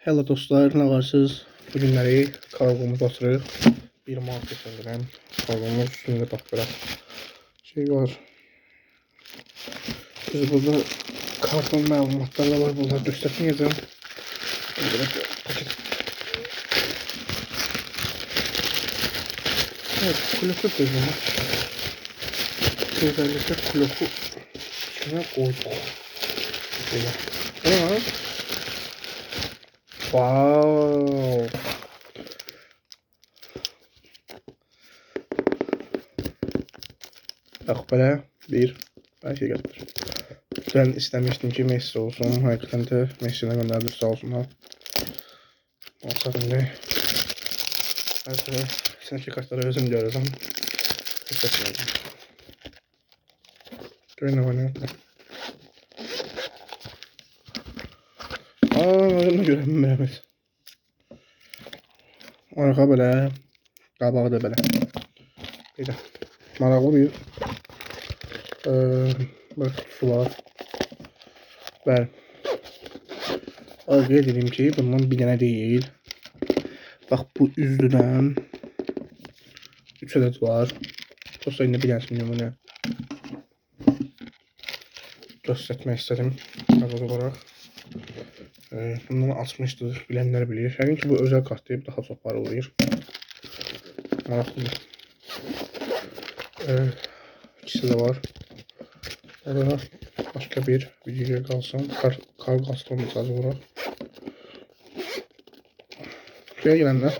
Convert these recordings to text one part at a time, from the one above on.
Hello dostlar, nə varsınız? Bu günləri kargomuz batırıq. Bir marka çəkirəm. Kargomuz üstündə bax belə şey var. Biz burada karton məlumatları da var. Bunları göstərməyəcəm. Evet, kuloku düzümü. Özellikle kuloku üstüne koyduk. Böyle. Ama wow. Bak belə bir şey gətir. Ben istemiştim ki Messi olsun. Hakikaten de Messi'ne gönderdi, sağ olsunlar. Olsa şimdi sinirli kartları özüm görürüm. Hissetmiyorum. Görün ne var ne yaptı. Özümü göremiyorum. Arka belə, qabağı da belə. Belə. Maraqlı bir böyle kutusu var. Bəli. Qeyd edeyim ki, bundan bir dənə deyil. Bax bu üzlüdən 3 ədəd var. Prosta indi bir dənəsini nümunə göstərmək istədim. Qağız olaraq. Bundan açmışdır, bilənlər bilir. Yəqin ki bu özel kart deyib daha çox parılayır. Maraqlıdır. İkisi de var. Orada başka bir videoya kalsam kargo asılımı sazı olarak. Şuraya gelenler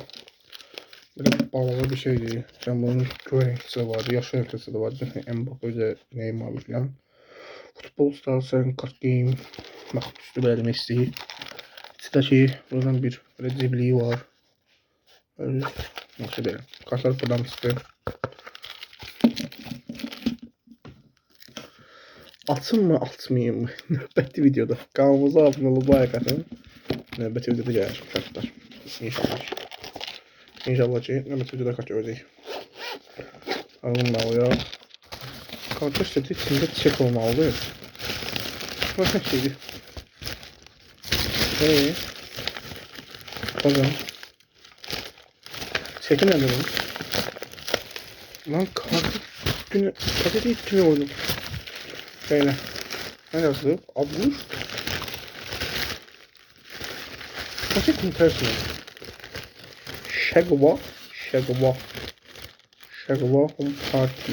böyle bağlı bir şey değil. Sen bunun güvenlikçisi de vardı, yaş yöneticisi de vardı. Mbappe'de Neymar falan. Futbol Stars, kart game. Bak üstü böyle Messi. İçinde şey, buradan bir böyle dribliği var. Öyle. Nasıl böyle. Kartlar buradan istedim. Atım mı atmayayım mı? Növbəti videoda. Kanalımıza abunə olub like atın. Növbəti videoda gəlir kartlar. İnşallah. İnşallah ki növbəti videoda kart görəcəyik. Alın bağlayaq. Kartlar seti içində çek olmalıdır. Nə şeydir? Baxın. Çeki nədir bunun? Lan kartı günü, paketi ilk kimi oydum. Böyle. Ne yazdı? Abur. Paketin tersine. Şegova. Şegova Home Party.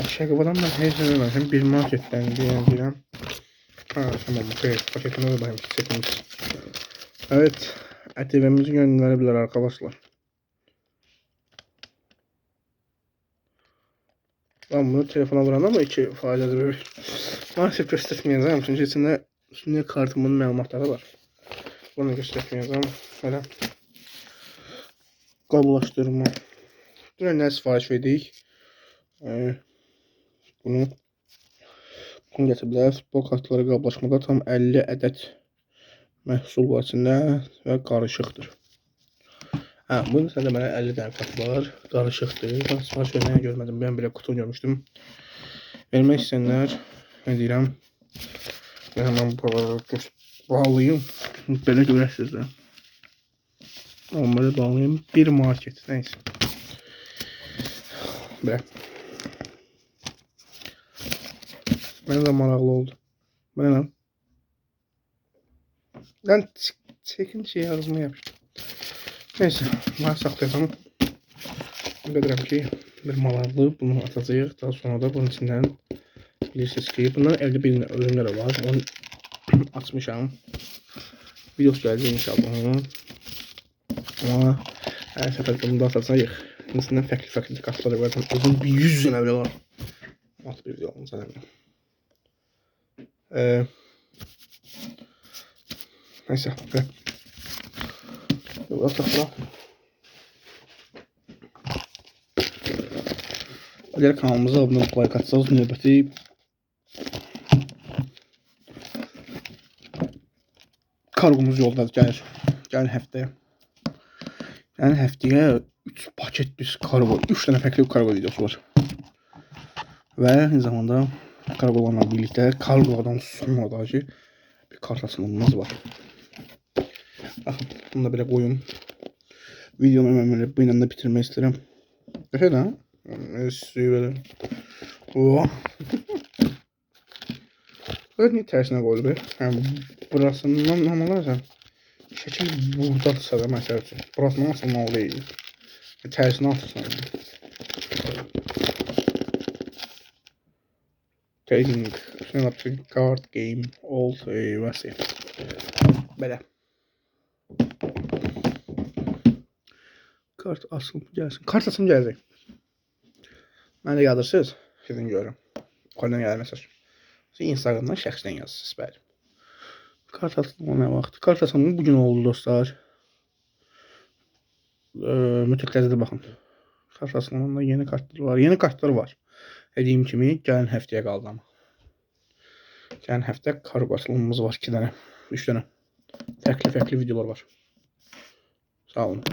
Şegova'dan ben her zaman öğrendim. Bir marketten diyelim. Ha tamam. Okay. Paketine de baymış. Çekilmiş. Evet. ATV'mizi gönderebilir arkadaşlar. Ben bunu telefona vuran ama iki faydalı bir. Maalesef göstermeyeceğim çünkü içinde kartımın məlumatları var. Bunu göstermeyeceğim. Böyle qablaşdırma. Dünən sifariş verdik. Bunu gətiriblər. Futbol kartları qablaşmada tam 50 ədəd məhsul var içində və qarışıqdır. Bunun içində mənə 50 dənə kart var. Qarışıqdır. Ben sifariş verməni görmədim. Ben belə kutu görmüşdüm. Vermək istəyənlər ne deyirəm? Ben hemen bağlayayım. Belə görəsiniz də. Onları bağlayayım. Bir market. Neyse. Belə. Mənim də maraqlı oldu. Bu nə lan? Lan çekin şey ağzıma yapışdı. Neyse. Ben saxlayacağım. Bilirəm ki bir maraqlı bunu atacağıq. Daha sonra da bunun içindən bilirsiniz ki bunların elde bir ürünləri var. Onu açmışam. Videosu gələcək inşallah. Ama her sefer bunu da atacağıq. İçindən fərqli kartlar var. Uzun bir 100 dənə bile var. At bir video olmuş zaten. Neyse. Yola sakla. Eğer kanalımıza abone olup like atsanız növbəti kargomuz yolda gəlir. Gəlir həftəyə. Yəni həftəyə 3 paket bir kargo, 3 dənə fərqli kargo videosu var. Və aynı zamanda kargolarla birlikte kargodan sonra da bir kart açılımımız var. Bunu da belə qoyum. Videonu mən bu ilə də bitirmək istəyirəm. Qəşəng də. Suyu belə. Oh. Böyle niye tersine koydu be? Yani burasından normalerse şekil buradadırsa da mesela üçün. Burasından asıl mal değil. Tersine atırsan. Taking Synaptic Card Game Old Versi. Belə. Kart asılım gəlsin. Kart asılım gələcək. Mənə də yazırsınız. Sizin görürüm. Qoydan gəlir mesaj. Siz Instagramdan şəxsdən yazırsınız. Bəli. Kart atılımı nə vaxt? Kart atılımı bugün oldu dostlar. Mütləq baxın. Kart atılımında yeni kartlar var. Yeni kartlar var. Dediyim kimi gələn həftəyə qaldı amma. Gələn həftə kart atılımımız var 2 dənə, 3 dənə. Fərqli videolar var. Sağ olun.